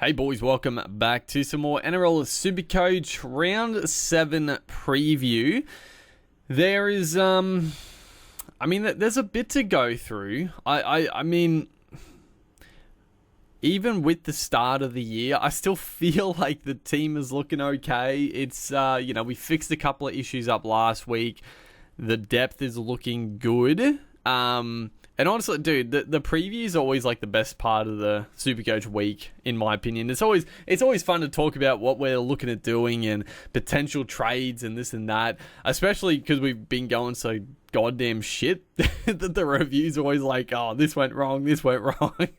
Hey boys, welcome back to some more Nrl Supercoach Round 7 preview. There is, there's a bit to go through. I mean, even with the start of the year, I still feel like the team is looking okay. It's, we fixed a couple of issues up last week. The depth is looking good. And honestly, dude, the preview is always like the best part of the Supercoach week, in my opinion. It's always fun to talk about what we're looking at doing and potential trades and this and that, especially because we've been going so goddamn shit that the review's always like, oh, this went wrong.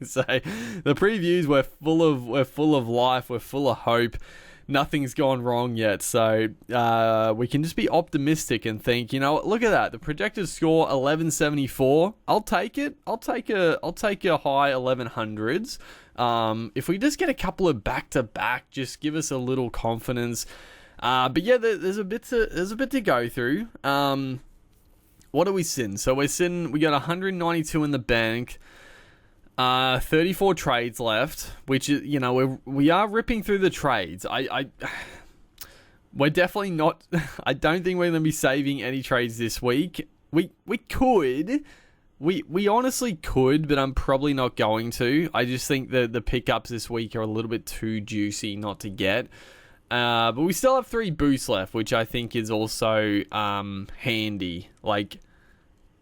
So the previews, we're full of life, we're full of hope. Nothing's gone wrong yet, so we can just be optimistic and think, look at that. The projected score 1174. I'll take it. I'll take a high 1100s. If we just get a couple of back to back, just give us a little confidence. But yeah, there's a bit to go through. What are we sitting? So we got 192 in the bank. 34 trades left, which is, we are ripping through the trades. We're definitely not, I don't think we're going to be saving any trades this week. We could, we honestly could, but I'm probably not going to. I just think that the pickups this week are a little bit too juicy not to get. But we still have 3 boosts left, which I think is also, handy. Like,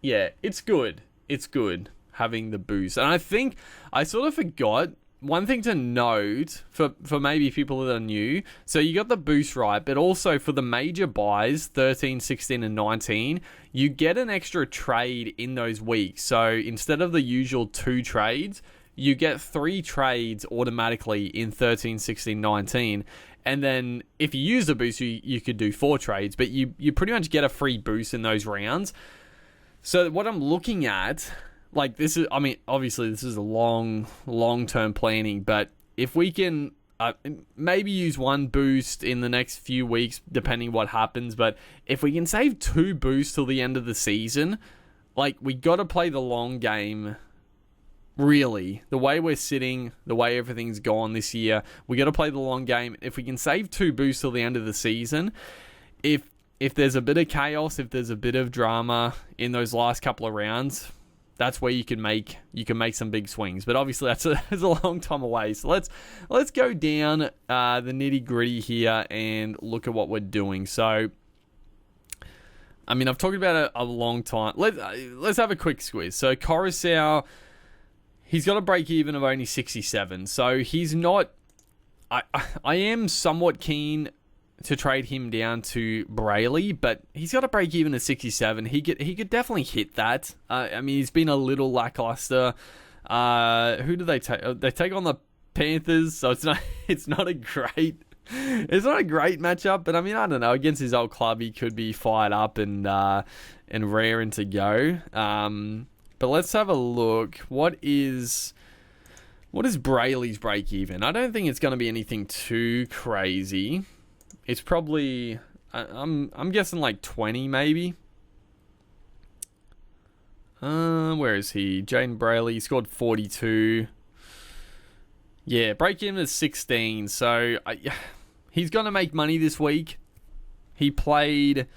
yeah, it's good. It's good having the boost. And I think I sort of forgot one thing to note for maybe people that are new. So you got the boost right, but also for the major buys 13, 16 and 19, you get an extra trade in those weeks. So instead of the usual 2 trades, you get 3 trades automatically in 13, 16, 19. And then if you use the boost, you could do 4 trades, but you pretty much get a free boost in those rounds. So what I'm looking at, like, this is, obviously this is a long-term planning, but if we can maybe use 1 boost in the next few weeks, depending what happens, but if we can save 2 boosts till the end of the season, like, we got to play the long game, really. The way we're sitting, the way everything's gone this year, we got to play the long game. If we can save 2 boosts till the end of the season, if there's a bit of chaos, if there's a bit of drama in those last couple of rounds, that's where you can make some big swings. But obviously that's a long time away. So let's go down the nitty gritty here and look at what we're doing. So, I've talked about it a long time. Let's have a quick squeeze. So Coruscant, he's got a break even of only 67. So he's not. I am somewhat keen to trade him down to Brayley, but he's got a break even at 67. He could definitely hit that. He's been a little lackluster. Who do they take? They take on the Panthers, so it's not a great matchup. But I don't know, against his old club, he could be fired up and raring to go. But let's have a look. What is Brayley's break even? I don't think it's going to be anything too crazy. It's probably, I'm guessing like 20 maybe. Where is he? Jaden Brayley, he scored 42. Yeah, break even is 16. So he's going to make money this week. He played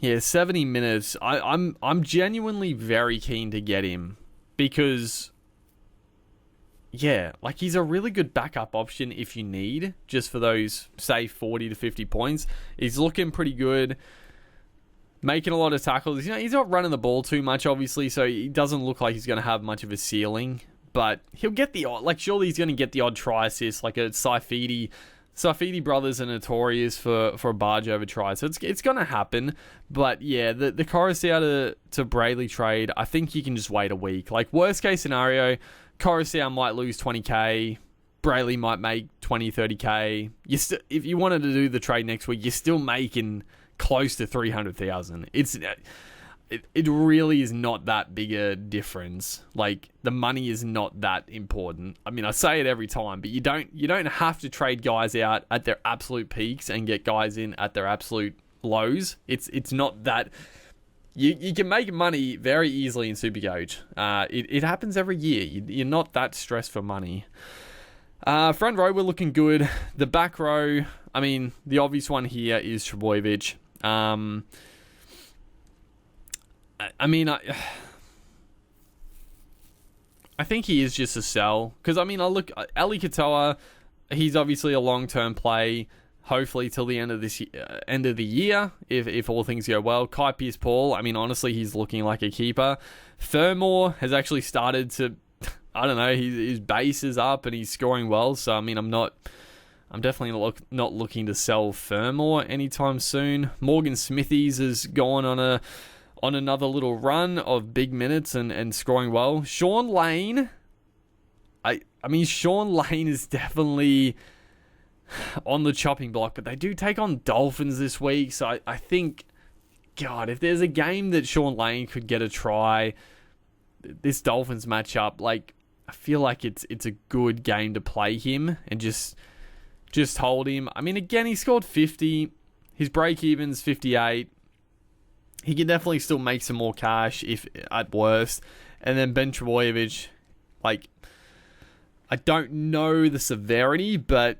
70 minutes. I'm genuinely very keen to get him because, yeah, like, he's a really good backup option if you need, just for those, say, 40 to 50 points. He's looking pretty good, making a lot of tackles. He's not running the ball too much, obviously, so he doesn't look like he's going to have much of a ceiling. But he'll get the odd, like, surely he's going to get the odd try assist, like a Saifidi. Saifidi brothers are notorious for a barge over try, so it's going to happen. But yeah, the Coruscant to Brayley trade, I think you can just wait a week. Like, worst case scenario, Coruscant might lose 20k, Brayley might make 20, 30k. If you wanted to do the trade next week, you're still making close to 300,000. It really is not that big a difference. Like, the money is not that important. I say it every time, but you don't have to trade guys out at their absolute peaks and get guys in at their absolute lows. It's not that. You can make money very easily in Supercoach. It happens every year. You're not that stressed for money. Front row, we're looking good. The back row, I mean, the obvious one here is Trbojevic. I think he is just a sell. Because, I mean, I look, Ali Katoa, he's obviously a long-term play, hopefully till the end of the year, if all things go well. Kai Pearce-Paul, I mean, honestly, he's looking like a keeper. Furmore has actually started to, I don't know, his base is up and he's scoring well. So, I mean, I'm definitely not looking to sell Furmore anytime soon. Morgan Smithies has gone on another little run of big minutes and scoring well. Sean Lane, I mean, Sean Lane is definitely on the chopping block, but they do take on Dolphins this week. So I think, God, if there's a game that Sean Lane could get a try, this Dolphins matchup, like, I feel like it's a good game to play him and just hold him. I mean, again, he scored 50. His break-even's 58. He can definitely still make some more cash if at worst. And then Ben Trbojevic, like, I don't know the severity, but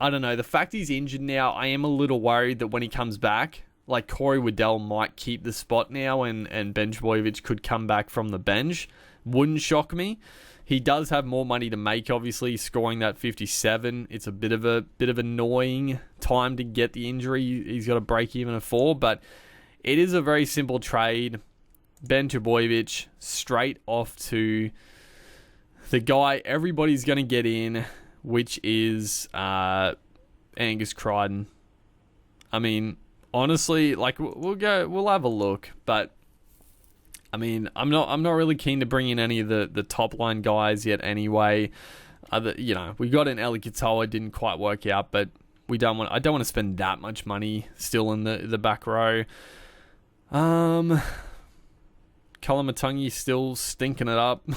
I don't know. The fact he's injured now, I am a little worried that when he comes back, like, Corey Waddell might keep the spot now and Ben Trbojevic could come back from the bench. Wouldn't shock me. He does have more money to make, obviously, scoring that 57. It's a bit of annoying time to get the injury. He's got a break even of 4, but it is a very simple trade. Ben Trbojevic straight off to the guy everybody's going to get in, which is Angus Crichton. I mean, honestly, like, we'll have a look, but I mean, I'm not really keen to bring in any of the top line guys yet anyway. We got an Eli Katoa, didn't quite work out, but I don't want to spend that much money still in the back row. Kalamatungi still stinking it up.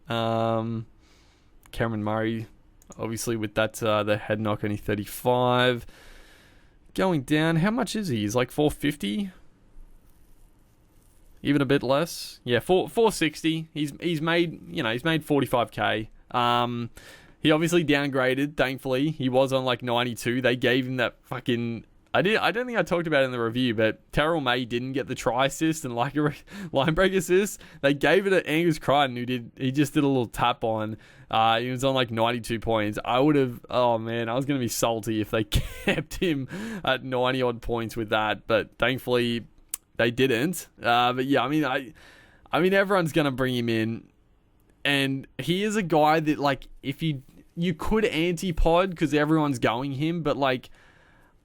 Cameron Murray, obviously, with that the head knock, only 35. Going down, how much is he? He's like 450. Even a bit less. Yeah, 460. He's made 45k. He obviously downgraded, thankfully. He was on like 92. They gave him that fucking, I don't think I talked about it in the review, but Terrell May didn't get the try assist and like a line break assist. They gave it to Angus Crichton, he just did a little tap on. He was on like 92 points. I was going to be salty if they kept him at 90 odd points with that, but thankfully they didn't. But yeah, I mean, everyone's going to bring him in, and he is a guy that, like, if you could anti-pod because everyone's going him, but like,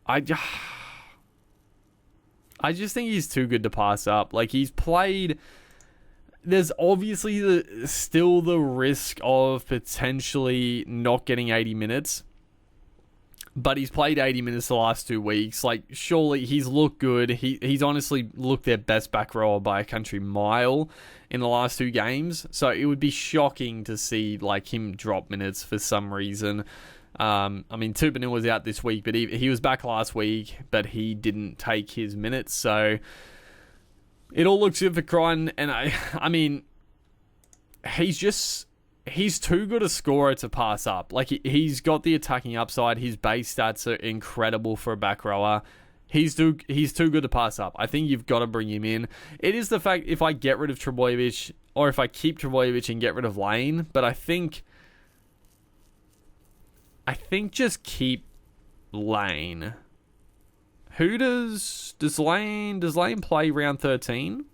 I just think he's too good to pass up. Like, he's played. There's obviously still the risk of potentially not getting 80 minutes. But he's played 80 minutes the last 2 weeks. Like, surely he's looked good. He's honestly looked their best back rower by a country mile in the last 2 games. So it would be shocking to see, like, him drop minutes for some reason. I mean, Tupanil was out this week, but he was back last week, but he didn't take his minutes. So it all looks good for Crichton. And I mean, he's too good a scorer to pass up. Like, he's got the attacking upside. His base stats are incredible for a back rower. He's too good to pass up. I think you've got to bring him in. It is the fact, if I get rid of Trbojevic, or if I keep Trbojevic and get rid of Lane, but I think just keep Lane. Who does Lane play round 13?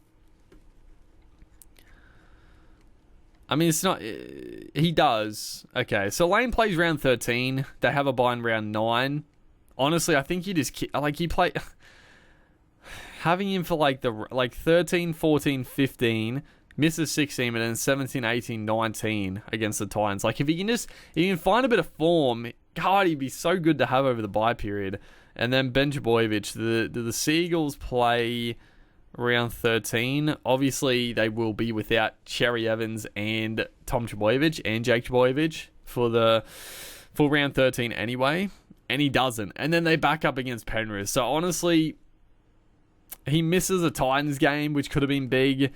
I mean, it's not. He does. Okay, so Lane plays round 13. They have a bye in round 9. Honestly, I think you just he play having him for like 13, 14, 15, misses 16, and then 17, 18, 19 against the Titans. Like, if he can find a bit of form, God, he'd be so good to have over the bye period. And then Ben Trbojevic, the Seagulls play round 13. Obviously, they will be without Cherry Evans and Tom Trbojevic and Jake Trbojevic for round 13 anyway, and he doesn't. And then they back up against Penrith. So honestly, he misses a Titans game, which could have been big.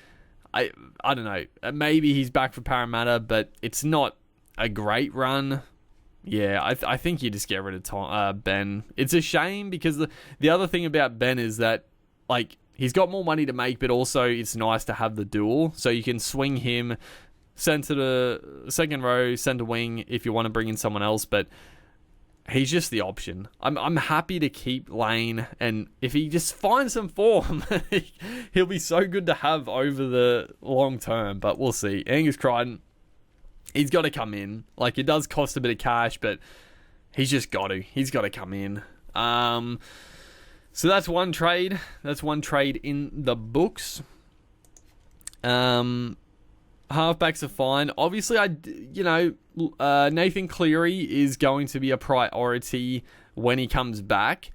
I don't know. Maybe he's back for Parramatta, but it's not a great run, yeah, I think you just get rid of Ben. It's a shame because the other thing about Ben is that, like, he's got more money to make, but also it's nice to have the duel. So you can swing him centre to second row, centre wing if you want to bring in someone else, but he's just the option. I'm happy to keep Lane, and if he just finds some form, he'll be so good to have over the long term, but we'll see. Angus Crichton, he's got to come in. Like, it does cost a bit of cash, but he's just got to. He's got to come in. So that's one trade. That's one trade in the books. Halfbacks are fine. Obviously, Nathan Cleary is going to be a priority when he comes back.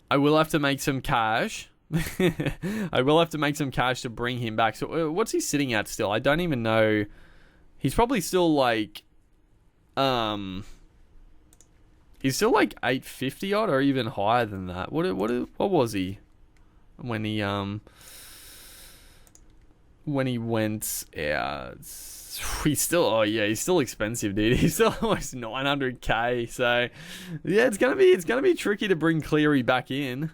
I will have to make some cash. I will have to make some cash to bring him back. So what's he sitting at still? I don't even know. He's probably still like, he's still like 850 odd or even higher than that. What was he when he went out? He's still expensive, dude. He's still almost 900k. So yeah, it's gonna be tricky to bring Cleary back in.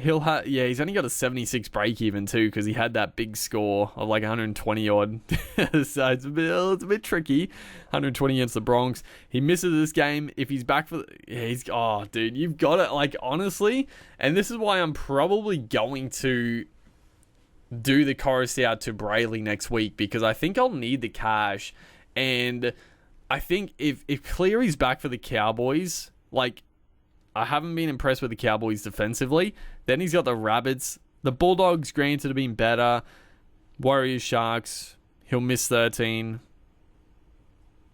He's only got a 76 break even too, because he had that big score of like 120 odd. So it's a bit tricky. 120 against the Bronx. He misses this game. If he's back dude, you've got it. Like, honestly, and this is why I'm probably going to do the Coruscant to Brayley next week, because I think I'll need the cash. And I think if Cleary's back for the Cowboys, like, I haven't been impressed with the Cowboys defensively. Then he's got the Rabbits. The Bulldogs, granted, have been better. Warriors, Sharks. He'll miss 13.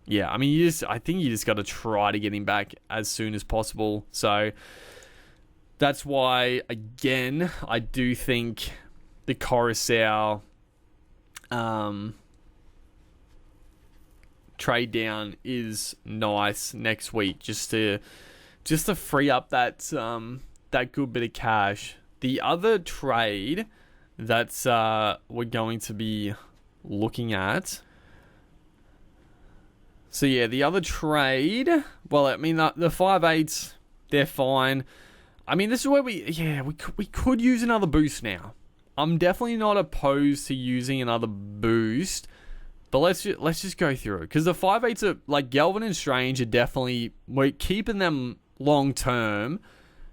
Yeah, I mean, I think you just got to try to get him back as soon as possible. So that's why, again, I do think the Coruscant trade down is nice next week, just to free up that good bit of cash. The other trade that's we're going to be looking at. So yeah, the other trade. Well, I mean, the 5/8s, they're fine. I mean, this is where we could use another boost now. I'm definitely not opposed to using another boost. But let's just go through it, because the 5/8s are like Galvin and Strange are definitely, we're keeping them long term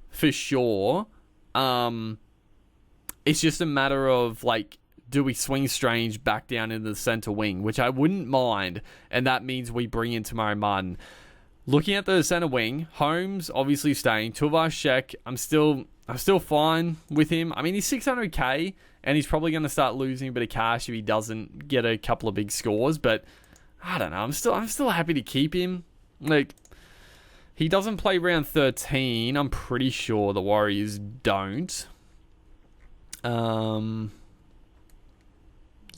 for sure. It's just a matter of, like, do we swing Strange back down into the center wing, which I wouldn't mind, and that means we bring in Tamari Martin. Looking at the center wing, Holmes obviously staying. Tuivasa-Sheck, I'm still fine with him. I mean, he's 600k, and he's probably going to start losing a bit of cash if he doesn't get a couple of big scores. But I don't know. I'm still happy to keep him. Like, he doesn't play round 13. I'm pretty sure the Warriors don't.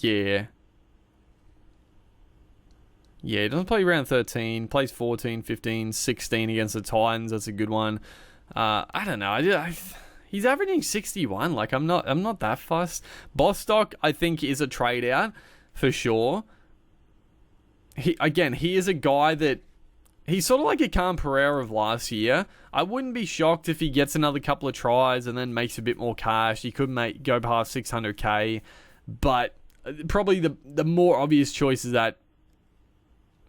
Yeah. Yeah, he doesn't play round 13. Plays 14, 15, 16 against the Titans. That's a good one. I don't know. He's averaging 61. Like, I'm not that fussed. Bostock, I think, is a trade out for sure. He is a guy that, he's sort of like a Khan Pereira of last year. I wouldn't be shocked if he gets another couple of tries and then makes a bit more cash. He could go past 600k, but probably the more obvious choice is that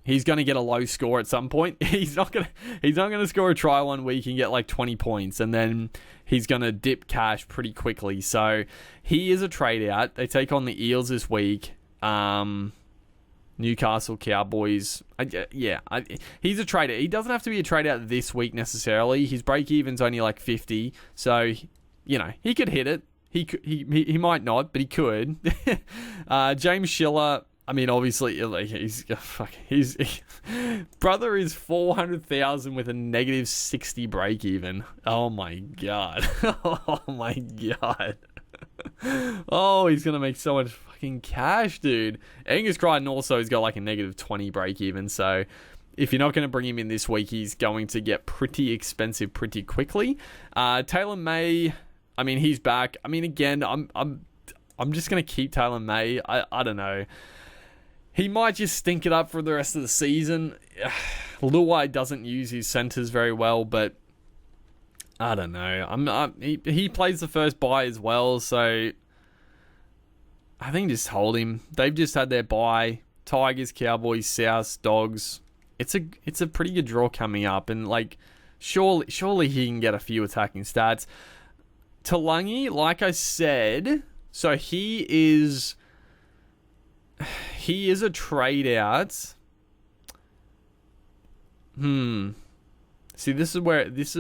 he's going to get a low score at some point. He's not going to score a try one week and get like 20 points, and then he's going to dip cash pretty quickly. So he is a trade out. They take on the Eels this week. Newcastle, Cowboys. He's a trade out. He doesn't have to be a trade out this week necessarily. His break even's only like 50, so he could hit it. He might not, but he could. James Schiller. I mean, obviously, like, his brother is 400,000 with a negative 60 break even. Oh my god! Oh my god! Oh, he's gonna make so much fucking cash, dude. Angus Crichton also has got like a negative 20 break even. So if you're not going to bring him in this week, he's going to get pretty expensive pretty quickly. Taylor May. I mean, he's back. I mean, again, I'm just gonna keep Taylor May. I don't know. He might just stink it up for the rest of the season. Luai doesn't use his centers very well, but I don't know. He plays the first bye as well, so I think just hold him. They've just had their bye. Tigers, Cowboys, Souths, Dogs. It's a pretty good draw coming up, and like surely he can get a few attacking stats. Talangi, like I said, so he is a trade out. See, this is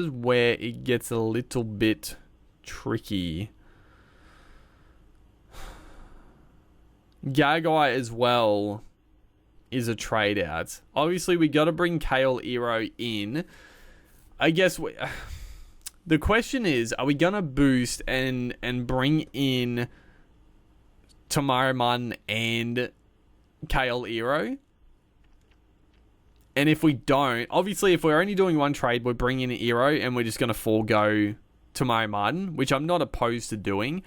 where it gets a little bit tricky. Gagai as well is a trade out. Obviously, we got to bring Kale Iro in. I guess the question is, are we gonna boost and bring in Tamara Martin and Kale Iro? And if we don't, obviously, if we're only doing one trade, we're bringing in Iro and we're just going to forego Tamara Martin, which I'm not opposed to doing.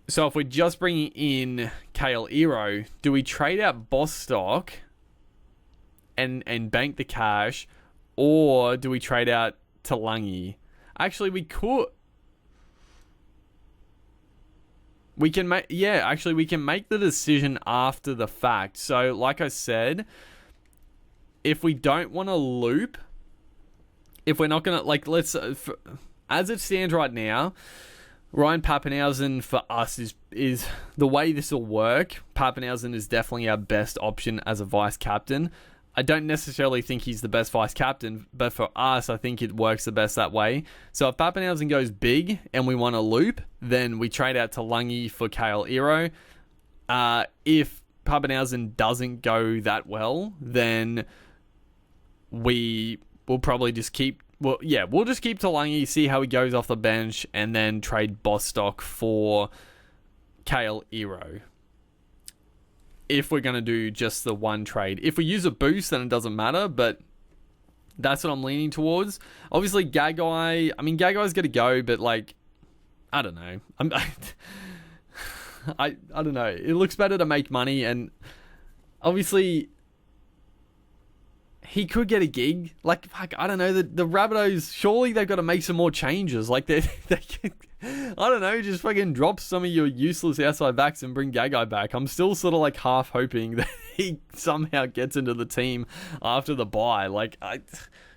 So if we're just bringing in Kale Iro, do we trade out Bostock and bank the cash, or do we trade out Talangi? Actually, we could. We can make the decision after the fact. So, like I said, if we don't want to loop, if we're not going to, as it stands right now, Ryan Pappenhausen for us is the way this will work. Pappenhausen is definitely our best option as a vice captain. I don't necessarily think he's the best vice captain, but for us, I think it works the best that way. So if Pappenhausen goes big and we want to loop, then we trade out to Lungi for Kale Iro. If Pappenhausen doesn't go that well, then we'll probably just keep... we'll just keep Talangi, see how he goes off the bench, and then trade Bostock for Kale Iro. If we're going to do just the one trade. If we use a boost, then it doesn't matter, but that's what I'm leaning towards. Obviously, Gagai's going to go, but, I don't know. I don't know. It looks better to make money, and obviously... he could get a gig. I don't know. The Rabbitohs, surely they've got to make some more changes. I don't know, just fucking drop some of your useless outside backs and bring Gagai back. I'm still sort of half hoping that he somehow gets into the team after the bye.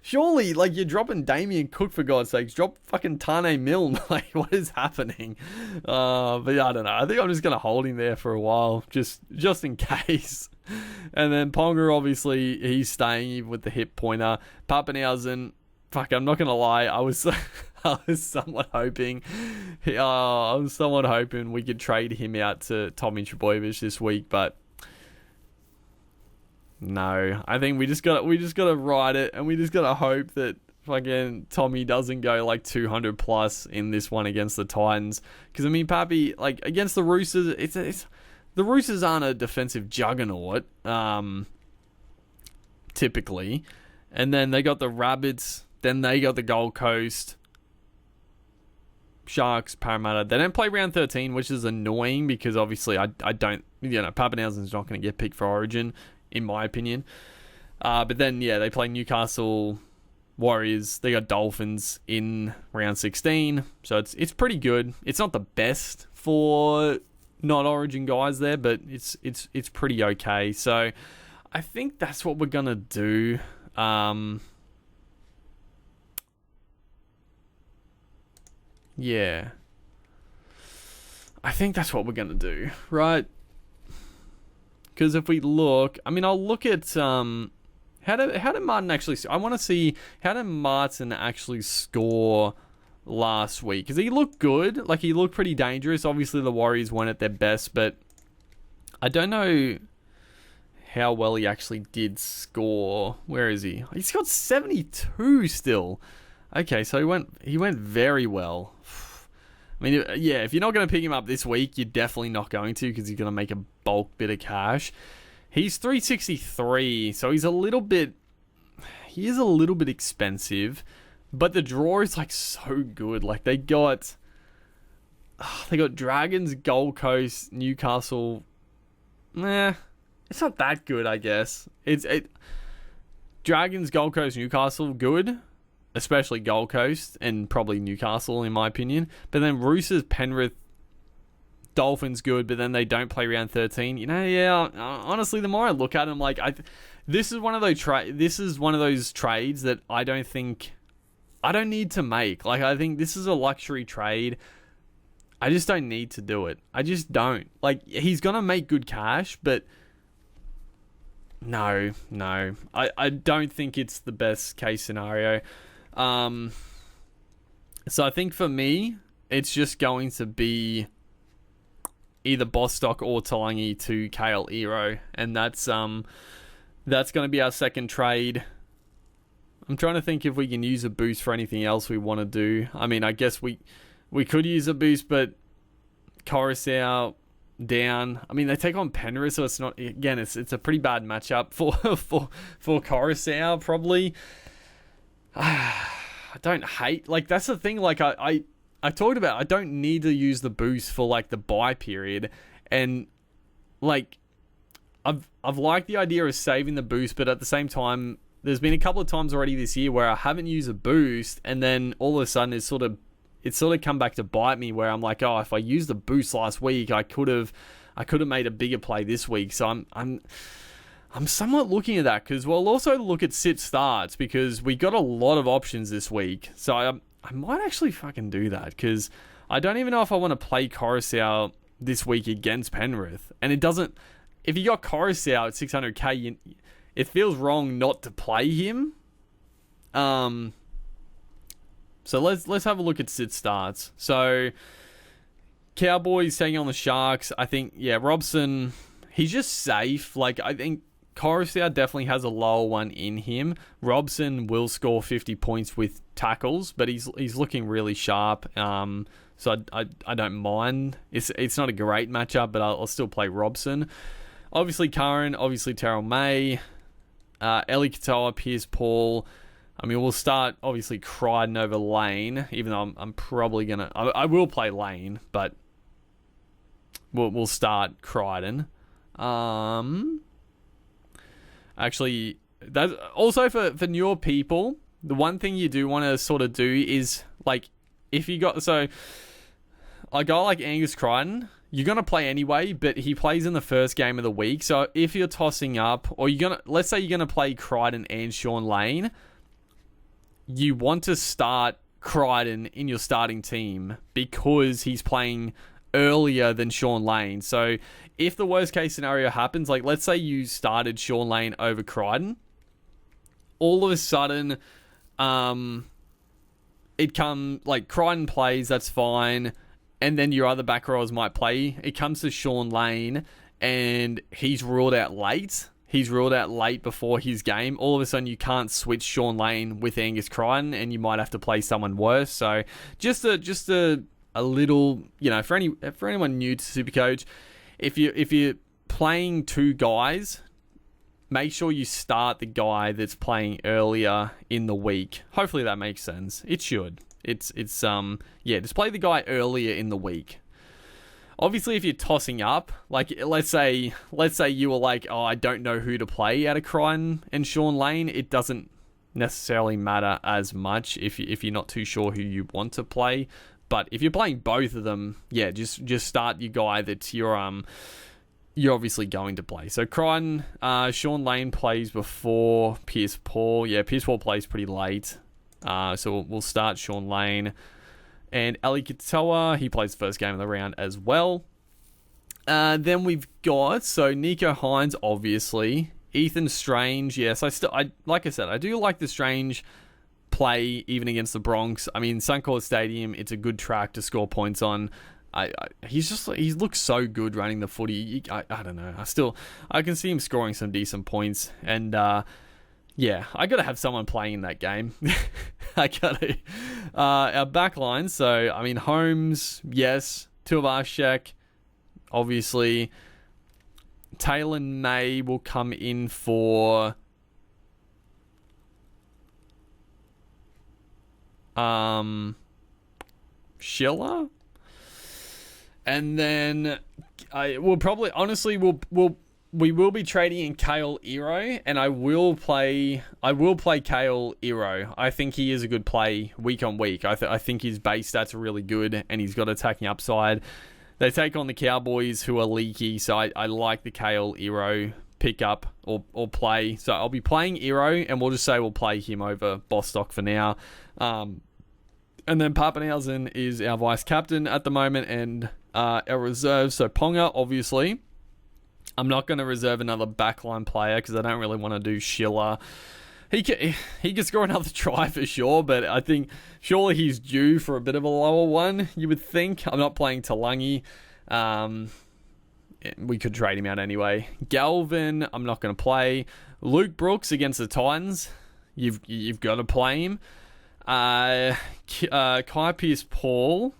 Surely, you're dropping Damien Cook, for God's sakes. Drop fucking Tane Milne. What is happening? But yeah, I don't know. I think I'm just going to hold him there for a while, just in case. And then Ponga, obviously, he's staying with the hip pointer. Pappenhausen, I'm not going to lie. I was somewhat hoping we could trade him out to Tommy Trbojevic this week, but no. I think we just got to ride it, and we just got to hope that fucking Tommy doesn't go 200 plus in this one against the Titans. Because Pappy, against the Roosters, it's the Roosters aren't a defensive juggernaut, typically. And then they got the Rabbits, then they got the Gold Coast, Sharks, Parramatta. They don't play round 13, which is annoying because obviously I don't, Pappenhausen's not going to get picked for Origin, in my opinion. But then, they play Newcastle, Warriors. They got Dolphins in round 16. So it's pretty good. It's not the best for not Origin guys there, but it's pretty okay. So I think that's what we're going to do. Yeah. I think that's what we're going to do, right? Because if we look... I'll look at... How did Martin actually... I want to see... How did Martin actually score last week? Because he looked good. He looked pretty dangerous. Obviously, the Warriors weren't at their best, but... I don't know how well he actually did score. Where is he? He's got 72 still. Okay, so he went very well. If you're not going to pick him up this week, you're definitely not going to, because he's going to make a bulk bit of cash. He's 363, so he is a little bit expensive, but the draw is so good. They got Dragons, Gold Coast, Newcastle. It's not that good, I guess. Dragons, Gold Coast, Newcastle, good. Especially Gold Coast and probably Newcastle, in my opinion. But then Roosters, Penrith, Dolphins, good. But then they don't play round 13. Honestly, the more I look at them, like this is one of those trades that I don't need to make. Like, I think this is a luxury trade. I just don't need to do it. I just don't. Like, he's gonna make good cash, but. No. I don't think it's the best case scenario. So I think for me, it's just going to be either Bostock or Talangi to Kale Ero. And that's going to be our second trade. I'm trying to think if we can use a boost for anything else we want to do. I mean, I guess we could use a boost, but Coruscant down. I mean, they take on Penrith, so it's not. Again, it's a pretty bad matchup for Coruscant probably. I don't hate. Like, that's the thing. Like, I talked about. I don't need to use the boost for like the bye period, and like I've liked the idea of saving the boost, but at the same time, there's been a couple of times already this year where I haven't used a boost, and then all of a sudden it's sort of come back to bite me, where I'm like, oh, if I used the boost last week, I could have made a bigger play this week. So I'm somewhat looking at that, because we'll also look at sit starts, because we got a lot of options this week. So I might actually fucking do that, because I don't even know if I want to play Coruscant this week against Penrith. And it doesn't. If you got Coruscant at 600k, it feels wrong not to play him. So let's have a look at sit starts. So Cowboys taking on the Sharks. I think, Robson, he's just safe. Like, I think Coruscant definitely has a lower one in him. Robson will score 50 points with tackles, but he's looking really sharp. So I don't mind. It's not a great matchup, but I'll still play Robson. Obviously Curran, obviously Terrell May, Eli Katoa, Pierce Paul. I mean, we'll start, obviously, Crichton over Lane, even though I'm probably going to... I will play Lane, but we'll start Crichton. Actually, that's also for newer people, the one thing you do want to sort of do is, like, if you got... So, a guy like Angus Crichton, you're going to play anyway, but he plays in the first game of the week. So, if you're tossing up, or you're going to... Let's say you're going to play Crichton and Sean Lane... You want to start Crichton in your starting team because he's playing earlier than Sean Lane. So if the worst case scenario happens, like let's say you started Sean Lane over Crichton, all of a sudden, it comes like Crichton plays, that's fine, and then your other back rows might play. It comes to Sean Lane and he's ruled out late. He's ruled out late before his game. All of a sudden, you can't switch Sean Lane with Angus Crichton, and you might have to play someone worse. So, just a little, for anyone new to Supercoach, if you're playing two guys, make sure you start the guy that's playing earlier in the week. Hopefully, that makes sense. It should. Just play the guy earlier in the week. Obviously, if you're tossing up, like let's say you were like, oh, I don't know who to play out of Crichton and Sean Lane, it doesn't necessarily matter as much if you're not too sure who you want to play. But if you're playing both of them, just start your guy that you're obviously going to play. So Crichton, Sean Lane plays before Pierce Paul. Yeah, Pierce Paul plays pretty late. So we'll start Sean Lane. And Eli Katoa, he plays the first game of the round as well. Then we've got, Nico Hines, obviously. Ethan Strange, yes. Like I said, I do like the Strange play even against the Bronx. I mean, Suncorp Stadium, it's a good track to score points on. He looks so good running the footy. I don't know. I can see him scoring some decent points. And, I got to have someone playing in that game. I got to. Our back line, Holmes, yes. Tuivasa-Sheck, obviously. Taylor May will come in for... Schiller? And then we'll we will be trading in Kale Iro, and I will play Kale Iro. I think he is a good play week on week. I think his base stats are really good, and he's got attacking upside. They take on the Cowboys, who are leaky, so I like the Kale Iro pick up or play. So I'll be playing Iro, and we'll just say we'll play him over Bostock for now. And then Pappenhausen is our vice captain at the moment, and our reserve. So Ponga, obviously. I'm not going to reserve another backline player because I don't really want to do Schiller. He can score another try for sure, but I think surely he's due for a bit of a lower one, you would think. I'm not playing Talangi. We could trade him out anyway. Galvin, I'm not going to play. Luke Brooks against the Titans. You've got to play him. Kai Pearce-Paul,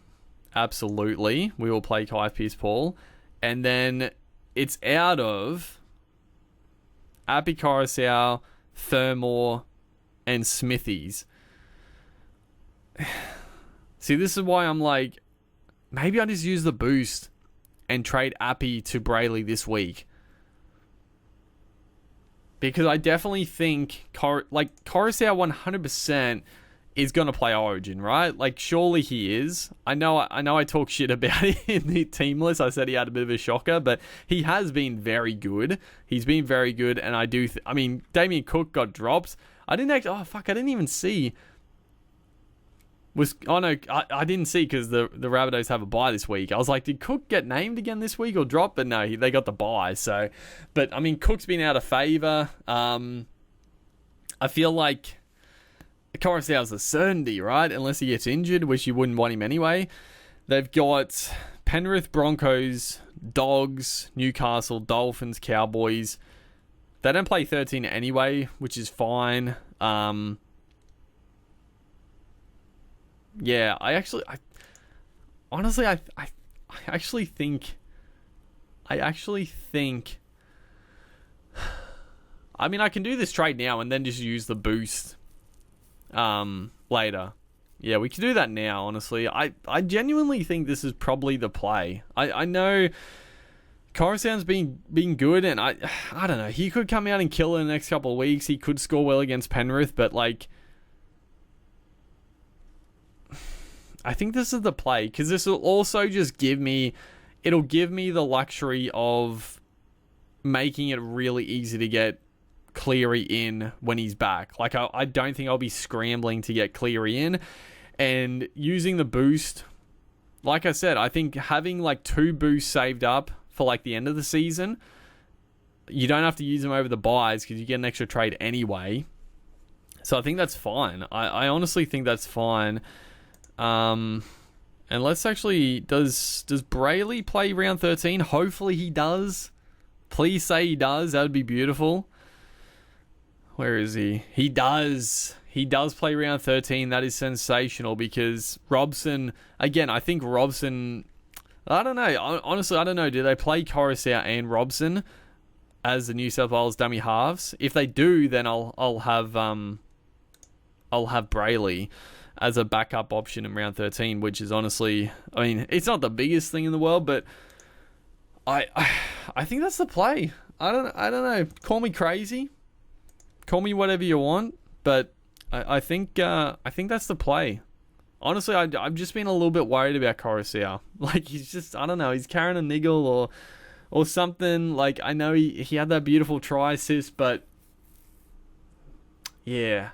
absolutely. We will play Kai Pearce-Paul. And then it's out of Api Coruscant, Furmore, and Smithies. See, this is why I'm like, maybe I just use the boost and trade Appy to Brayley this week. Because I definitely think Coruscant 100% is going to play Origin, right? Like, surely he is. I know I talk shit about it in the team list. I said he had a bit of a shocker, but he has been very good. He's been very good, and I do... Damien Cook got dropped. I didn't even see... I didn't see because the Rabbitohs have a bye this week. I was like, did Cook get named again this week or drop? But no, they got the bye. So, but Cook's been out of favour. I feel like Coruscant's a certainty, right? Unless he gets injured, which you wouldn't want him anyway. They've got Penrith, Broncos, Dogs, Newcastle, Dolphins, Cowboys. They don't play 13 anyway, which is fine. Yeah, I actually think I can do this trade now and then just use the boost later. Yeah, we can do that now, honestly. I genuinely think this is probably the play. I know Coruscant's been good, and I don't know. He could come out and kill in the next couple of weeks. He could score well against Penrith, but like, I think this is the play because this will also just give me the luxury of making it really easy to get Cleary in when he's back. Like, I don't think I'll be scrambling to get Cleary in, and using the boost. Like I said, I think having like 2 boosts saved up for like the end of the season, you don't have to use them over the buys because you get an extra trade anyway. So I think that's fine. I honestly think that's fine. And let's actually, does Brayley play round 13? Hopefully he does. Please say he does. That would be beautiful. Where is he? He does. He does play round 13. That is sensational because Robson, again, I think Robson, I don't know. Honestly, I don't know. Do they play Coruscant and Robson as the New South Wales dummy halves? If they do, then I'll have Brayley as a backup option in round 13, which is honestly, it's not the biggest thing in the world, but I think that's the play. I don't know. Call me crazy. Call me whatever you want, but I think that's the play. Honestly, I've just been a little bit worried about Coruscant. Like, he's just, I don't know, he's carrying a niggle or something. Like, I know he had that beautiful try assist, but yeah.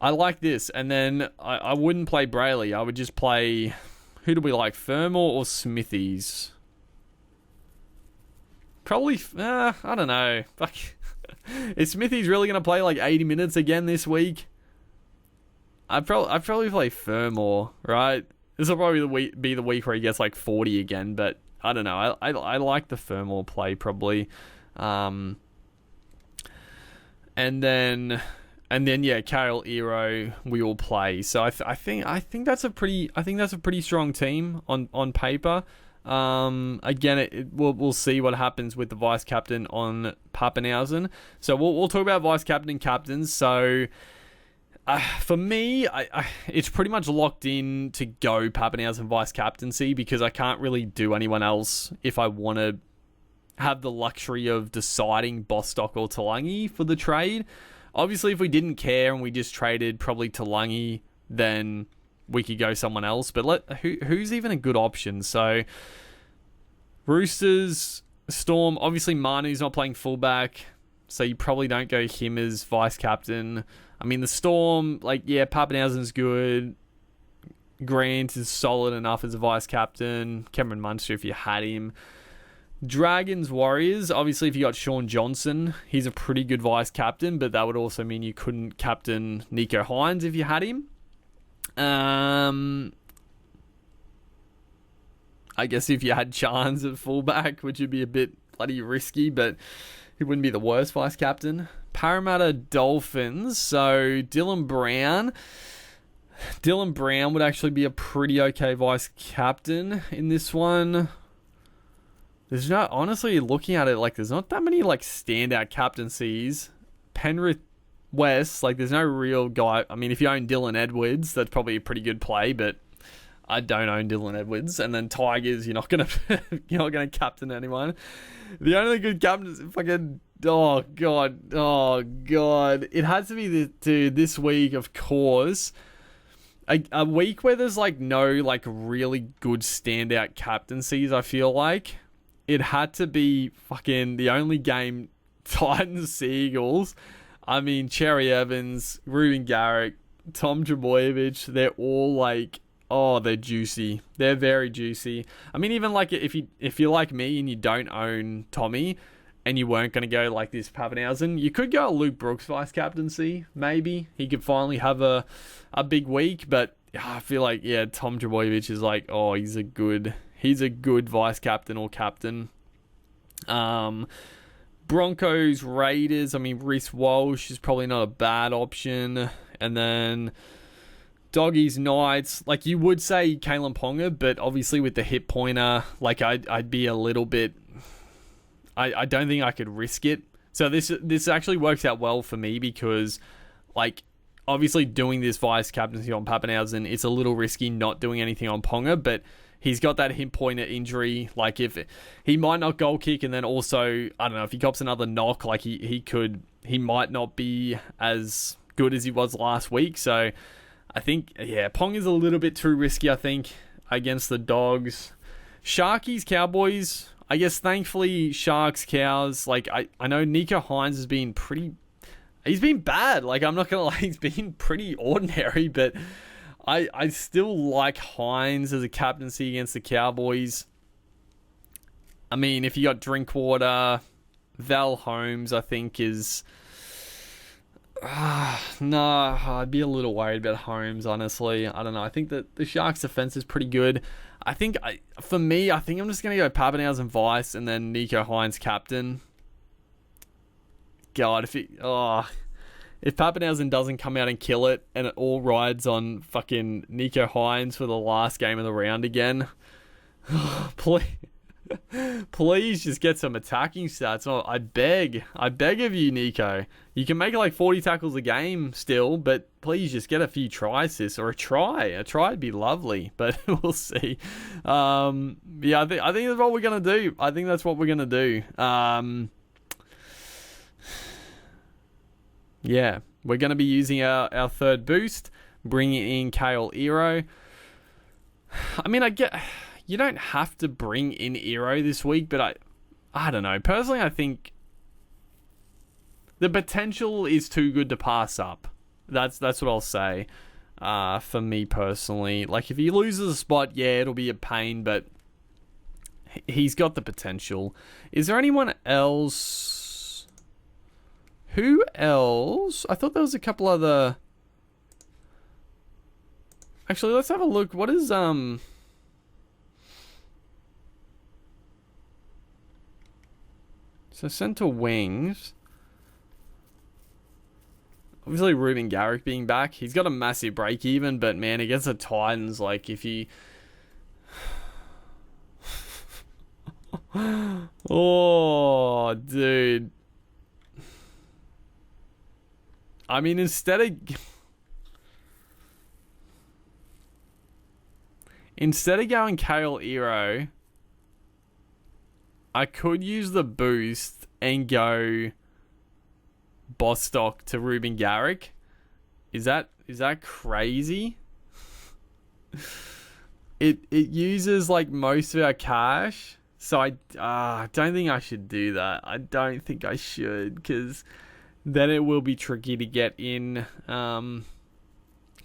I like this, and then I wouldn't play Brayley. I would just play, who do we like, Furmore or Smithies? Probably, I don't know. Fuck. Is Smithies really going to play like 80 minutes again this week? I'd probably play Furmore, right? This will probably be the week where he gets like 40 again, but I don't know. I like the Furmore play probably. And then yeah, Kale Iro we will play. So I think that's a pretty strong team on paper. Again, we'll see what happens with the vice captain on Pappenhausen. So we'll talk about vice captain and captains. So for me, it's pretty much locked in to go Pappenhausen vice captaincy because I can't really do anyone else if I want to have the luxury of deciding Bostock or Talangi for the trade. Obviously, if we didn't care and we just traded probably Talangi, then we could go someone else. But who's even a good option? So, Roosters, Storm, obviously Manu's not playing fullback, so you probably don't go him as vice-captain. I mean, the Storm, Pappenhausen's good. Grant is solid enough as a vice-captain. Cameron Munster, if you had him. Dragons, Warriors, obviously if you got Sean Johnson, he's a pretty good vice-captain, but that would also mean you couldn't captain Nico Hines if you had him. I guess if you had Chance at fullback, which would be a bit bloody risky, but he wouldn't be the worst vice-captain. Parramatta Dolphins, so Dylan Brown would actually be a pretty okay vice-captain in this one. There's no, honestly, looking at it, there's not that many, standout captaincies. Penrith West, there's no real guy. I mean, if you own Dylan Edwards, that's probably a pretty good play, but I don't own Dylan Edwards. And then Tigers, you're not gonna captain anyone. The only good captain is fucking, oh god, it has to be this week, of course. A week where there's no really good standout captaincies. I feel like it had to be fucking the only game, Titans Seagulls. I mean, Cherry Evans, Ruben Garrick, Tom Trbojevic, they're all they're juicy. They're very juicy. I mean, even if you're like me and you don't own Tommy and you weren't going to go this Pappenhausen, you could go Luke Brooks vice captaincy. Maybe he could finally have a big week, but I feel Tom Trbojevic is he's a good vice captain or captain. Broncos, Raiders, I mean, Reece Walsh is probably not a bad option. And then Doggies, Knights, you would say Kalen Ponga, but obviously with the hit pointer, I'd be a little bit, I don't think I could risk it. So this actually works out well for me because, obviously doing this vice captaincy on Pappenhausen, it's a little risky not doing anything on Ponga, but he's got that hit pointer injury. If he might not goal kick, and then also, I don't know, if he cops another knock, he might not be as good as he was last week. So I think, Pong is a little bit too risky, I think, against the Dogs. Sharkies, Cowboys, I guess thankfully Sharks, Cows, I know Nico Hines has been he's been bad. I'm not going to lie, he's been pretty ordinary, but I still like Hines as a captaincy against the Cowboys. I mean, if you got Drinkwater, Val Holmes, I think is... no, I'd be a little worried about Holmes, honestly. I don't know. I think that the Sharks' defense is pretty good. I think I'm just going to go Pappenhausen vice and then Nico Hines captain. God, if Pappenhausen doesn't come out and kill it and it all rides on fucking Nico Hines for the last game of the round again, please just get some attacking stats. Oh, I beg of you, Nico. You can make 40 tackles a game still, but please just get a few try assists or a try. A try would be lovely, but we'll see. I think that's what we're gonna do. Yeah, we're going to be using our third boost, bringing in Kale Ero. I mean, you don't have to bring in Ero this week, but I don't know. Personally, I think the potential is too good to pass up. That's what I'll say. For me personally, if he loses a spot, it'll be a pain, but he's got the potential. Is there anyone else? Who else? I thought there was a couple other... Actually, let's have a look. What is, So centre wings. Obviously, Ruben Garrick being back. He's got a massive break even, but man, against the Titans, if he... oh, dude. I mean, instead of going Kale Ero, I could use the boost and go Bostock to Ruben Garrick. Is that crazy? It uses like most of our cash, so I don't think I should do that. I don't think I should, because then it will be tricky to get in.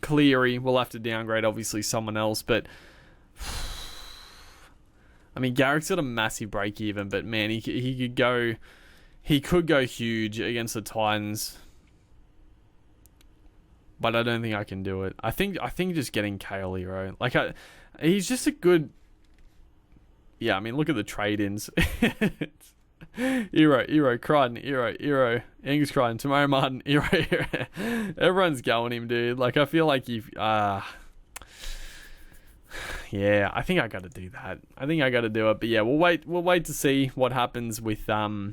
Cleary, we'll have to downgrade obviously someone else, but I mean Garrick's got a massive break even, but man, he could go huge against the Titans. But I don't think I can do it. I think just getting Kale Hero. Like, he's just a good... Yeah, I mean, look at the trade-ins. Hero, Crichton, Hero, Angus Crichton, Tamara Martin, Hero. Everyone's going him, dude. Like, I feel like you've... yeah, I think I got to do that. I think I got to do it. But yeah, we'll wait to see what happens with our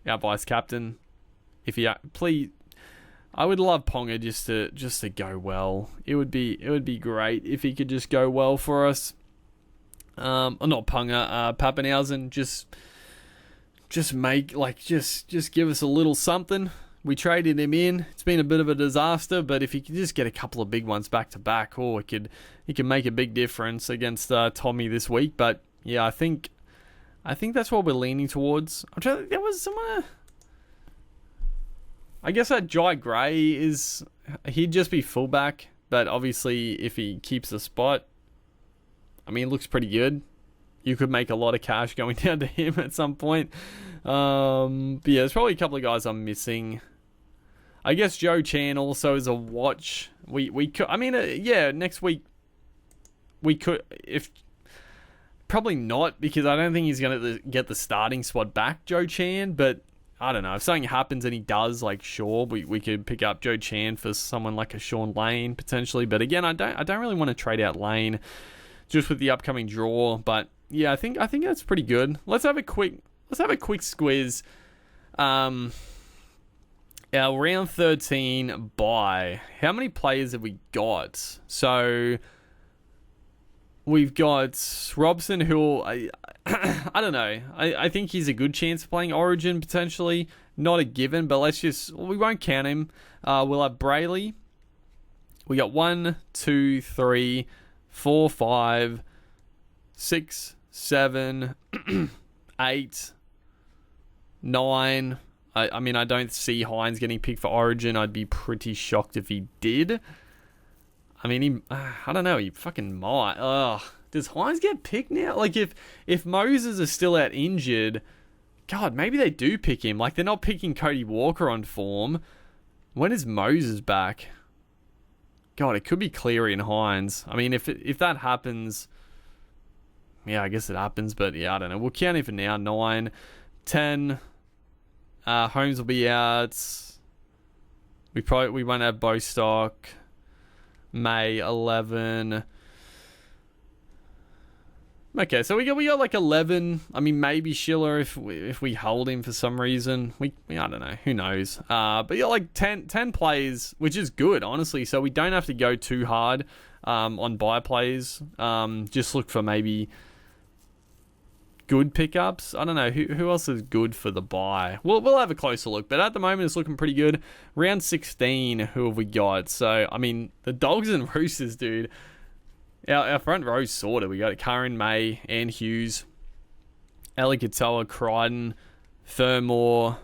vice captain. If he... Please... I would love Ponga just to go well. It would be great if he could just go well for us. Or not Ponga, Pappenhausen. Just make just give us a little something. We traded him in. It's been a bit of a disaster, but if he could just get a couple of big ones back to back, he could make a big difference against Tommy this week. But yeah, I think that's what we're leaning towards. I'm trying. There was someone. I guess that Jai Gray he'd just be fullback, but obviously if he keeps the spot, I mean, it looks pretty good. You could make a lot of cash going down to him at some point. But yeah, there's probably a couple of guys I'm missing. I guess Joe Chan also is a watch. We could, I mean, yeah, next week we could, if probably not, because I don't think he's going to get the starting spot back, Joe Chan, but I don't know. If something happens and he does, like, sure, we could pick up Joe Chan for someone like a Sean Lane potentially. But again, I don't really want to trade out Lane just with the upcoming draw. But yeah, I think that's pretty good. Let's have a quick squiz. Our round 13 bye. How many players have we got? So we've got Robson, who I don't know. I think he's a good chance of playing Origin potentially. Not a given, but we won't count him. We'll have Brayley. We got 1, 2, 3, 4, 5, 6, 7, 8, 9. I mean, I don't see Hines getting picked for Origin. I'd be pretty shocked if he did. I mean, I don't know. He fucking might. Ugh. Does Hines get picked now? Like, if Moses is still out injured, God, maybe they do pick him. Like, they're not picking Cody Walker on form. When is Moses back? God, it could be Cleary and Hines. I mean, if that happens, yeah, I guess it happens. But yeah, I don't know. We'll count it for now. 9, 10. Holmes will be out. We won't have Bostock. May 11. Okay, so we got like 11. I mean, maybe Schiller if we hold him for some reason. I don't know. Who knows? But yeah, like 10 plays, which is good, honestly. So we don't have to go too hard on buy plays. Just look for maybe good pickups. I don't know. Who else is good for the buy? We'll have a closer look. But at the moment, it's looking pretty good. Round 16, who have we got? So, I mean, the Dogs and Roosters, dude. Our front row's sorted. We got Curran, May, and Hughes, Ali Katoa, Crichton, Furmore,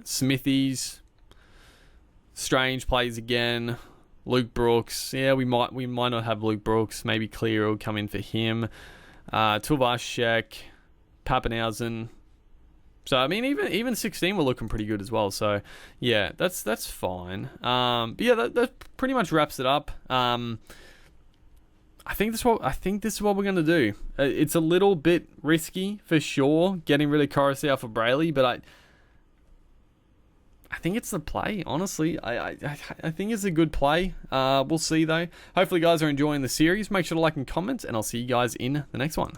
Smithies, Strange plays again, Luke Brooks. Yeah, we might not have Luke Brooks. Maybe Clear will come in for him. Tuvashek, Pappenhausen. So I mean, even 16 we're looking pretty good as well. So yeah, that's fine. But yeah, that pretty much wraps it up. I think this is what we're gonna do. It's a little bit risky for sure, getting rid of Coruscant for Brayley, but I think it's the play. Honestly, I think it's a good play. We'll see though. Hopefully, you guys are enjoying the series. Make sure to like and comment, and I'll see you guys in the next one.